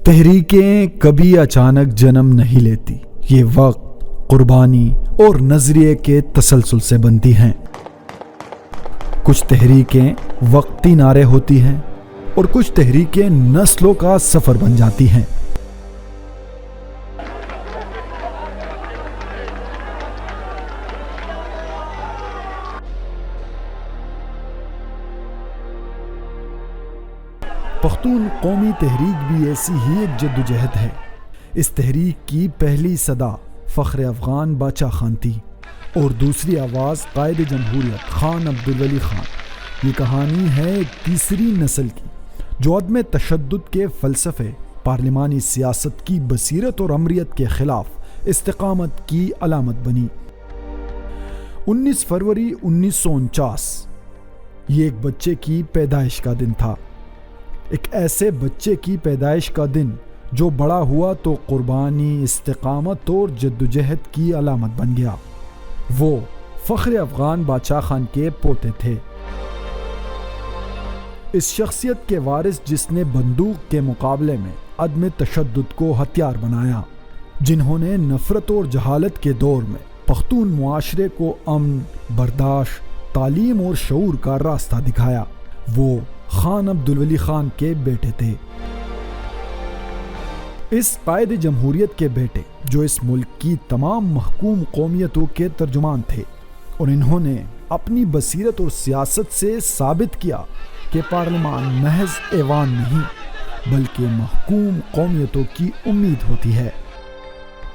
تحریکیں کبھی اچانک جنم نہیں لیتی، یہ وقت، قربانی اور نظریے کے تسلسل سے بنتی ہیں۔ کچھ تحریکیں وقتی نعرے ہوتی ہیں اور کچھ تحریکیں نسلوں کا سفر بن جاتی ہیں۔ پختون قومی تحریک بھی ایسی ہی ایک جدوجہد ہے۔ اس تحریک کی پہلی صدا فخر افغان باچا خان تھی اور دوسری آواز قائد جمہوریت خان عبدالولی خان۔ یہ کہانی ہے ایک تیسری نسل کی جو عدم تشدد کے فلسفے، پارلیمانی سیاست کی بصیرت اور امریت کے خلاف استقامت کی علامت بنی۔ 19 فروری 1949 یہ ایک بچے کی پیدائش کا دن تھا، ایک ایسے بچے کی پیدائش کا دن جو بڑا ہوا تو قربانی، استقامت اور جدوجہد کی علامت بن گیا۔ وہ فخر افغان باچا خان کے پوتے تھے، اس شخصیت کے وارث جس نے بندوق کے مقابلے میں عدم تشدد کو ہتھیار بنایا، جنہوں نے نفرت اور جہالت کے دور میں پختون معاشرے کو امن، برداشت، تعلیم اور شعور کا راستہ دکھایا۔ وہ خان عبدالولی خان کے بیٹے تھے، اس قائد جمہوریت کے بیٹے جو اس ملک کی تمام محکوم قومیتوں کے ترجمان تھے، اور انہوں نے اپنی بصیرت اور سیاست سے ثابت کیا کہ پارلیمان محض ایوان نہیں بلکہ محکوم قومیتوں کی امید ہوتی ہے۔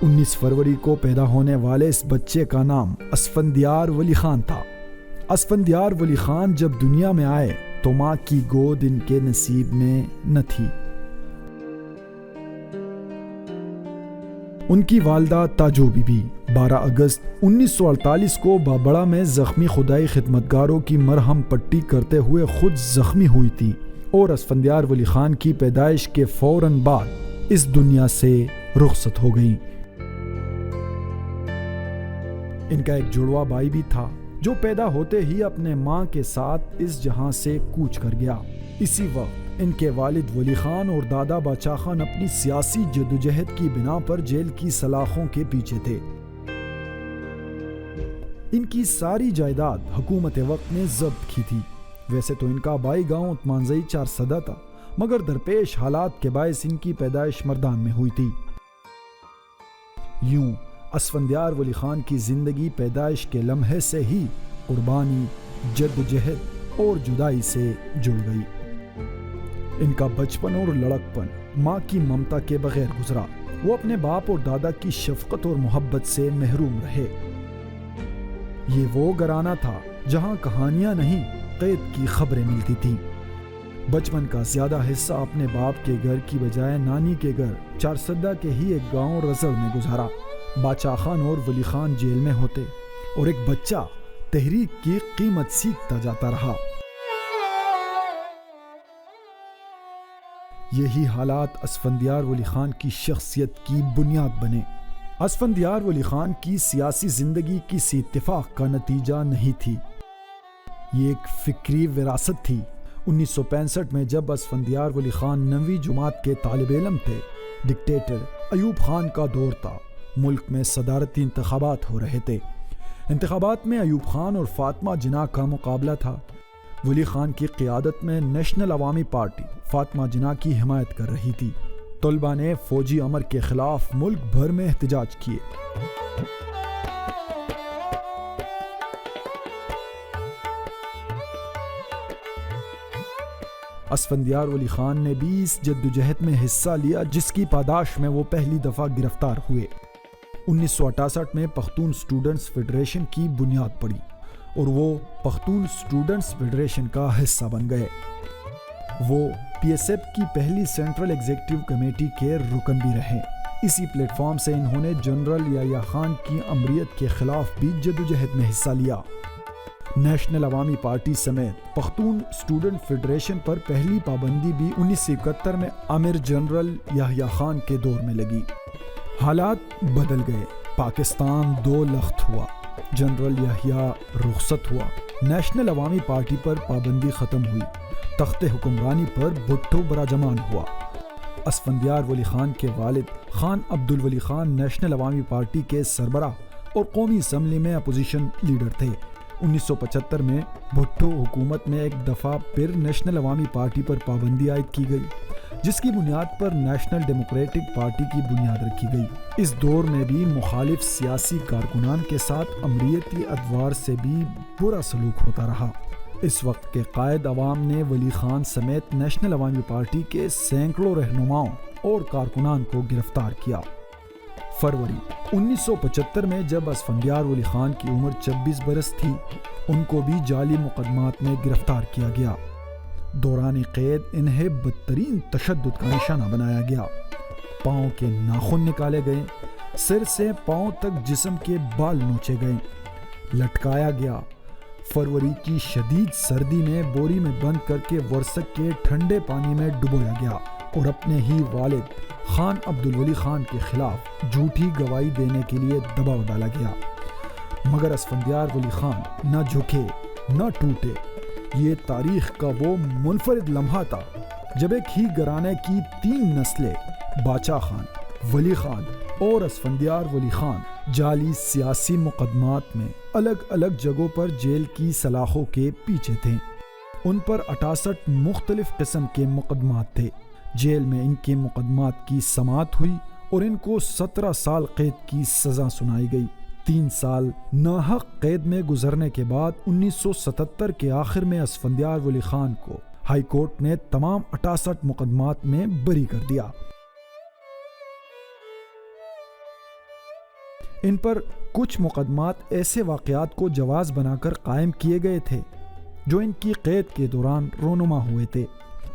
19 فروری کو پیدا ہونے والے اس بچے کا نام اسفندیار ولی خان تھا۔ اسفندیار ولی خان جب دنیا میں آئے تو ماں کی گود ان کے نصیب میں نہ تھی۔ ان کی والدہ تاجو بی بی 12 اگست 1948 کو بابڑہ میں زخمی خدائی خدمتگاروں کی مرہم پٹی کرتے ہوئے خود زخمی ہوئی تھی اور اسفندیار ولی خان کی پیدائش کے فوراً بعد اس دنیا سے رخصت ہو گئی۔ ان کا ایک جڑواں بھائی بھی تھا جو پیدا ہوتے ہی اپنے ماں کے ساتھ اس جہاں سے کوچ کر گیا۔ اسی وقت ان کے والد ولی خان اور دادا باچا خان اپنی سیاسی جدوجہد کی بنا پر جیل کی سلاخوں کے پیچھے تھے۔ ان کی ساری جائیداد حکومت وقت نے ضبط کی تھی۔ ویسے تو ان کا بائی گاؤں مانزئی 4 صدہ تھا، مگر درپیش حالات کے باعث ان کی پیدائش مردان میں ہوئی تھی۔ یوں اسفندیار ولی خان کی زندگی پیدائش کے لمحے سے ہی قربانی، جدوجہد اور جدائی سے جڑ گئی۔ ان کا بچپن اور لڑکپن ماں کی ممتا کے بغیر گزرا۔ وہ اپنے باپ اور دادا کی شفقت اور محبت سے محروم رہے۔ یہ وہ گھرانہ تھا جہاں کہانیاں نہیں، قید کی خبریں ملتی تھیں۔ بچپن کا زیادہ حصہ اپنے باپ کے گھر کی بجائے نانی کے گھر 4 صدہ کے ہی ایک گاؤں رزڑ میں گزارا۔ باچا خان اور ولی خان جیل میں ہوتے اور ایک بچہ تحریک کی قیمت سیکھتا جاتا رہا۔ یہی حالات اسفندیار ولی خان کی شخصیت کی بنیاد بنے۔ اسفندیار ولی خان کی سیاسی زندگی کسی اتفاق کا نتیجہ نہیں تھی، یہ ایک فکری وراثت تھی۔ 1965 میں جب اسفندیار ولی خان 9ویں جماعت کے طالب علم تھے، ڈکٹیٹر ایوب خان کا دور تھا، ملک میں صدارتی انتخابات ہو رہے تھے۔ انتخابات میں ایوب خان اور فاطمہ جناح کا مقابلہ تھا۔ ولی خان کی قیادت میں نیشنل عوامی پارٹی فاطمہ جناح کی حمایت کر رہی تھی۔ طلبہ نے فوجی امر کے خلاف ملک بھر میں احتجاج کیے۔ اسفندیار ولی خان نے بھی اس جدوجہد میں حصہ لیا جس کی پاداش میں وہ پہلی دفعہ گرفتار ہوئے۔ 1968 میں پختون اسٹوڈنٹس فیڈریشن کی بنیاد پڑی اور وہ پختون اسٹوڈنٹس فیڈریشن کا حصہ بن گئے۔ وہ پی ایس ایف کی پہلی سینٹرل ایگزیکٹو کمیٹی کے رکن بھی رہے۔ اسی پلیٹ فارم سے انہوں نے جنرل یحییٰ خان کی امریت کے خلاف بھی جدوجہد میں حصہ لیا۔ نیشنل عوامی پارٹی سمیت پختون اسٹوڈنٹ فیڈریشن پر پہلی پابندی بھی 1971 میں امیر جنرل یحییٰ خان کے دور میں لگی۔ حالات بدل گئے، پاکستان 2 لخت ہوا، جنرل یحییٰ رخصت ہوا، نیشنل عوامی پارٹی پر پابندی ختم ہوئی، تخت حکمرانی پر بھٹو براجمان ہوا۔ اسفندیار ولی خان کے والد خان عبدالولی خان نیشنل عوامی پارٹی کے سربراہ اور قومی اسمبلی میں اپوزیشن لیڈر تھے۔ 1975 میں بھٹو حکومت میں ایک دفعہ پھر نیشنل عوامی پارٹی پر پابندی عائد کی گئی، جس کی بنیاد پر نیشنل ڈیموکریٹک پارٹی کی بنیاد رکھی گئی۔ اس دور میں بھی مخالف سیاسی کارکنان کے ساتھ امریتی ادوار سے بھی برا سلوک ہوتا رہا۔ اس وقت کے قائد عوام نے ولی خان سمیت نیشنل عوامی پارٹی کے سینکڑوں رہنماؤں اور کارکنان کو گرفتار کیا۔ فروری 1975 میں جب اسفندیار ولی خان کی عمر 26 برس تھی، ان کو بھی جعلی مقدمات میں گرفتار کیا گیا۔ دوران قید انہیں بدترین تشدد کا نشانہ بنایا گیا۔ پاؤں کے ناخن نکالے گئے، سر سے پاؤں تک جسم کے بال نوچے گئے، لٹکایا گیا۔ فروری کی شدید سردی میں بوری میں بند کر کے ورسک کے ٹھنڈے پانی میں ڈبویا گیا اور اپنے ہی والد خان عبدالولی خان کے خلاف جھوٹی گواہی دینے کے لیے دباؤ ڈالا گیا، مگر اسفندیار ولی خان نہ جھکے نہ ٹوٹے۔ یہ تاریخ کا وہ منفرد لمحہ تھا جب ایک ہی گھرانے کی 3 نسلیں باچا خان، ولی خان اور اسفندیار ولی خان جعلی سیاسی مقدمات میں الگ الگ جگہوں پر جیل کی سلاخوں کے پیچھے تھے۔ ان پر 68 مختلف قسم کے مقدمات تھے۔ جیل میں ان کے مقدمات کی سماعت ہوئی اور ان کو 17 سال قید کی سزا سنائی گئی۔ 3 سال ناحق قید میں گزرنے کے بعد 1977 کے آخر میں اسفندیار ولی خان کو ہائی کورٹ نے تمام 68 مقدمات میں بری کر دیا۔ ان پر کچھ مقدمات ایسے واقعات کو جواز بنا کر قائم کیے گئے تھے جو ان کی قید کے دوران رونما ہوئے تھے۔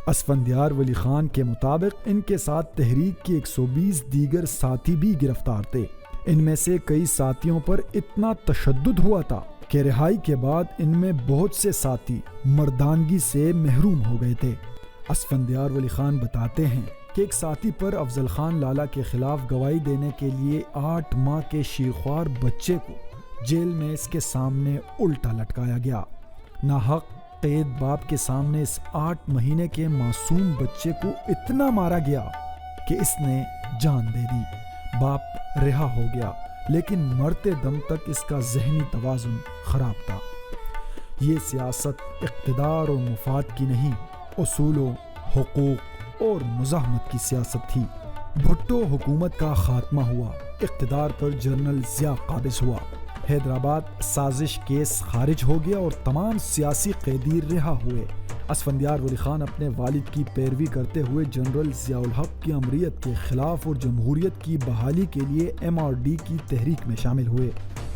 اسفندیار ولی خان کے مطابق ان کے ساتھ تحریک کے 120 دیگر ساتھی بھی گرفتار تھے۔ ان میں سے کئی ساتھیوں پر اتنا تشدد ہوا تھا کہ رہائی کے بعد ان میں بہت سے ساتھی مردانگی سے محروم ہو گئے تھے۔ اسفندیار ولی خان بتاتے ہیں کہ ایک ساتھی پر افضل خان لالا کے خلاف گواہی دینے کے لیے 8 ماہ کے شیرخوار بچے کو جیل میں اس کے سامنے الٹا لٹکایا گیا۔ ناحق قید باپ کے سامنے اس 8 مہینے کے معصوم بچے کو اتنا مارا گیا کہ اس نے جان دے دی۔ باپ رہا ہو گیا، لیکن مرتے دم تک اس کا ذہنی توازن خراب تھا۔ یہ سیاست اقتدار اور مفاد کی نہیں، اصولوں، حقوق اور مزاحمت کی سیاست تھی۔ بھٹو حکومت کا خاتمہ ہوا، اقتدار پر جنرل ضیاء قابض ہوا، حیدرآباد سازش کیس خارج ہو گیا اور تمام سیاسی قیدی رہا ہوئے۔ اسفندیار ولی خان اپنے والد کی پیروی کرتے ہوئے جنرل ضیاء الحق کی امریت کے خلاف اور جمہوریت کی بحالی کے لیے MRD کی تحریک میں شامل ہوئے۔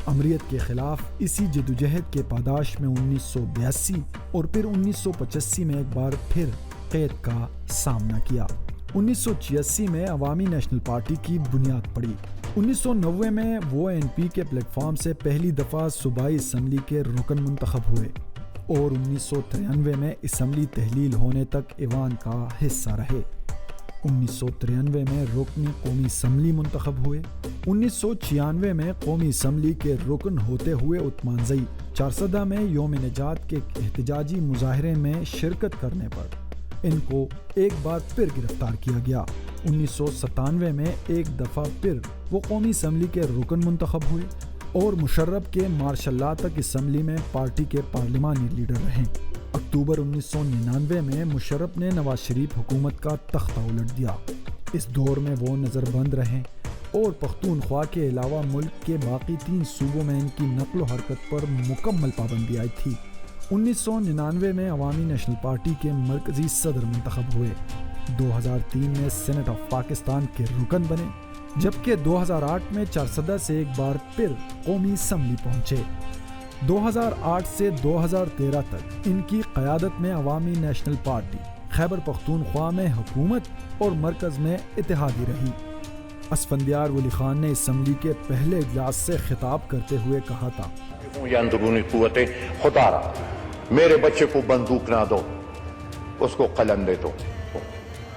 امریت کے خلاف اسی جدوجہد کے پاداش میں 1982 اور پھر 1985 میں ایک بار پھر قید کا سامنا کیا۔ 1986 میں عوامی نیشنل پارٹی کی بنیاد پڑی۔ 1990 میں وہ NP کے پلیٹ فارم سے پہلی دفعہ صوبائی اسمبلی کے رکن منتخب ہوئے اور 1993 میں اسمبلی تحلیل ہونے تک ایوان کا حصہ رہے۔ 1993 میں رکن قومی اسمبلی منتخب ہوئے۔ 1996 میں قومی اسمبلی کے رکن ہوتے ہوئے عثمانزئی چارسدہ میں یوم نجات کے احتجاجی مظاہرے میں شرکت کرنے پر ان کو ایک بار پھر گرفتار کیا گیا۔ 1997 میں ایک دفعہ پھر وہ قومی اسمبلی کے رکن منتخب ہوئے اور مشرف کے مارشل لاء تک اسمبلی میں پارٹی کے پارلیمانی لیڈر رہے۔ اکتوبر 1999 میں مشرف نے نواز شریف حکومت کا تختہ الٹ دیا۔ اس دور میں وہ نظر بند رہے اور پختونخوا کے علاوہ ملک کے باقی 3 صوبوں میں ان کی نقل و حرکت پر مکمل پابندی عائد تھی۔ 1999 میں عوامی نیشنل پارٹی کے مرکزی صدر منتخب ہوئے۔ 2003 میں سینٹ آف پاکستان کے رکن بنے، جبکہ 2008 میں چارسدہ سے ایک بار پھر قومی اسمبلی پہنچے۔ 2008 سے 2013 تک ان کی قیادت میں عوامی نیشنل پارٹی خیبر پختونخوا میں حکومت اور مرکز میں اتحادی رہی۔ اسفندیار ولی خان نے اسمبلی کے پہلے اجلاس سے خطاب کرتے ہوئے کہا تھا، یہ اندرونی قوتیں خدا را میرے بچے کو بندوق نہ دو، اس کو قلم دے دو،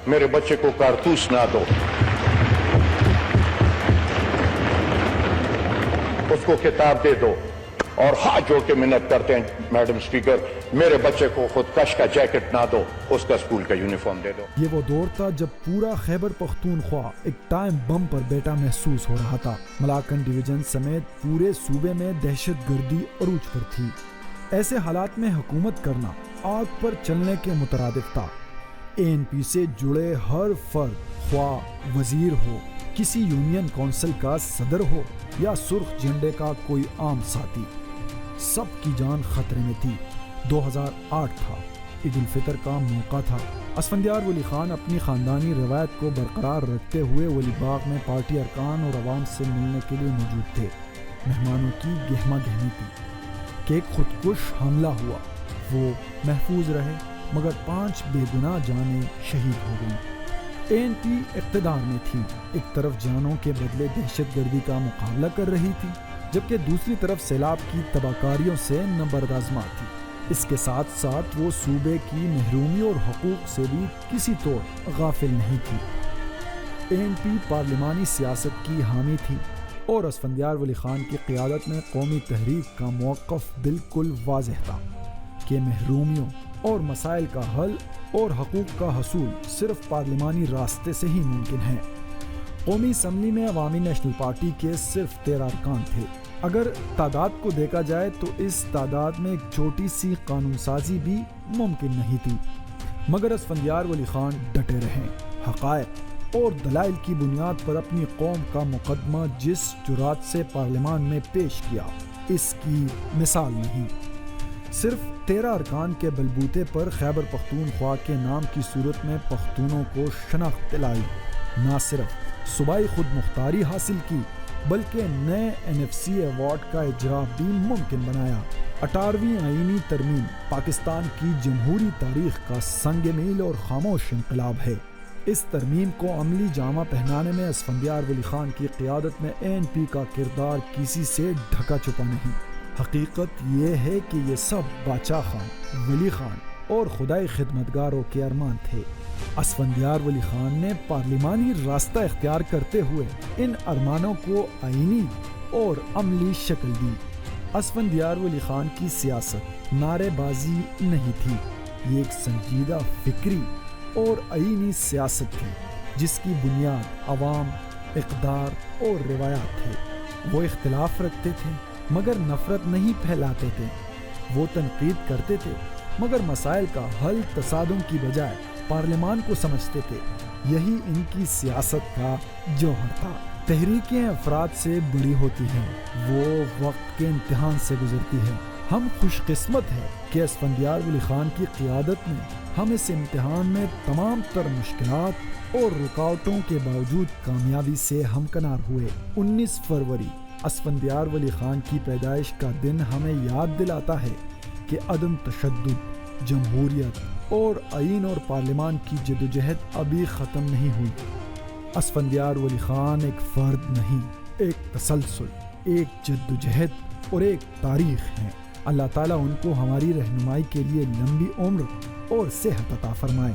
میرے بچے کو کارتوس نہ دو، اس کو کتاب دے دو، اور ہاتھ جوڑ کے منت کرتے ہیں میڈم اسپیکر میرے بچے کو خودکش کا جیکٹ نہ دو، اس کا اسکول کا یونیفارم دے دو۔ یہ وہ دور تھا جب پورا خیبر پختونخوا ایک ٹائم بم پر بیٹا محسوس ہو رہا تھا۔ ملاکنڈ ڈویژن سمیت پورے صوبے میں دہشت گردی عروج پر تھی۔ ایسے حالات میں حکومت کرنا آگ پر چلنے کے مترادف تھا۔ ANP سے جڑے ہر فرد، خواہ وزیر ہو، کسی یونین کونسل کا صدر ہو یا سرخ جھنڈے کا کوئی عام ساتھی، سب کی جان خطرے میں تھی۔ 2008 تھا، عید الفطر کا موقع تھا۔ اسفندیار ولی خان اپنی خاندانی روایت کو برقرار رکھتے ہوئے ولی باغ میں پارٹی ارکان اور عوام سے ملنے کے لیے موجود تھے۔ مہمانوں کی گہما گہمی تھی کہ ایک خودکش حملہ ہوا، وہ محفوظ رہے مگر 5 بے گناہ جانیں شہید ہو گئیں۔ ANP اقتدار میں تھی، ایک طرف جانوں کے بدلے دہشت گردی کا مقابلہ کر رہی تھی، جبکہ دوسری طرف سیلاب کی تباہکاریوں سے نبردآزما تھی۔ اس کے ساتھ ساتھ وہ صوبے کی محرومی اور حقوق سے بھی کسی طور غافل نہیں تھی۔ ANP پارلیمانی سیاست کی حامی تھی اور اسفندیار ولی خان کی قیادت میں قومی تحریک کا موقف بالکل واضح تھا کہ محرومیوں اور مسائل کا حل اور حقوق کا حصول صرف پارلیمانی راستے سے ہی ممکن ہے۔ قومی اسمبلی میں عوامی نیشنل پارٹی کے صرف 13 ارکان تھے۔ اگر تعداد کو دیکھا جائے تو اس تعداد میں ایک چھوٹی سی قانون سازی بھی ممکن نہیں تھی، مگر اسفندیار ولی خان ڈٹے رہے۔ حقائق اور دلائل کی بنیاد پر اپنی قوم کا مقدمہ جس جرات سے پارلیمان میں پیش کیا، اس کی مثال نہیں۔ صرف 13 ارکان کے بلبوتے پر خیبر پختونخوا کے نام کی صورت میں پختونوں کو شناخت دلائی، نہ صرف صوبائی خود مختاری حاصل کی بلکہ نئے NFC ایوارڈ کا اجرا بھی ممکن بنایا۔ 18ویں آئینی ترمیم پاکستان کی جمہوری تاریخ کا سنگ میل اور خاموش انقلاب ہے۔ اس ترمیم کو عملی جامہ پہنانے میں اسفندیار ولی خان کی قیادت میں ANP کا کردار کسی سے ڈھکا چھپا نہیں۔ حقیقت یہ ہے کہ یہ سب باچا خان، ولی خان اور خدائی خدمتگاروں کے ارمان تھے۔ اسفندیار ولی خان نے پارلیمانی راستہ اختیار کرتے ہوئے ان ارمانوں کو آئینی اور عملی شکل دی۔ اسفندیار ولی خان کی سیاست نعرے بازی نہیں تھی، یہ ایک سنجیدہ فکری اور آئینی سیاست تھی جس کی بنیاد عوام، اقدار اور روایات تھے۔ وہ اختلاف رکھتے تھے مگر نفرت نہیں پھیلاتے تھے، وہ تنقید کرتے تھے مگر مسائل کا حل تصادم کی بجائے پارلیمان کو سمجھتے تھے۔ یہی ان کی سیاست کا جوہر تھا۔ تحریکیں افراد سے بڑی ہوتی ہیں، وہ وقت کے امتحان سے گزرتی ہے۔ ہم خوش قسمت ہیں کہ اسفندیار ولی خان کی قیادت میں ہم اس امتحان میں تمام تر مشکلات اور رکاوٹوں کے باوجود کامیابی سے ہمکنار ہوئے۔ 19 فروری اسفندیار ولی خان کی پیدائش کا دن ہمیں یاد دلاتا ہے کہ عدم تشدد، جمہوریت اور آئین اور پارلیمان کی جدوجہد ابھی ختم نہیں ہوئی۔ اسفندیار ولی خان ایک فرد نہیں، ایک تسلسل، ایک جدوجہد اور ایک تاریخ ہے۔ اللہ تعالیٰ ان کو ہماری رہنمائی کے لیے لمبی عمر اور صحت عطا فرمائے۔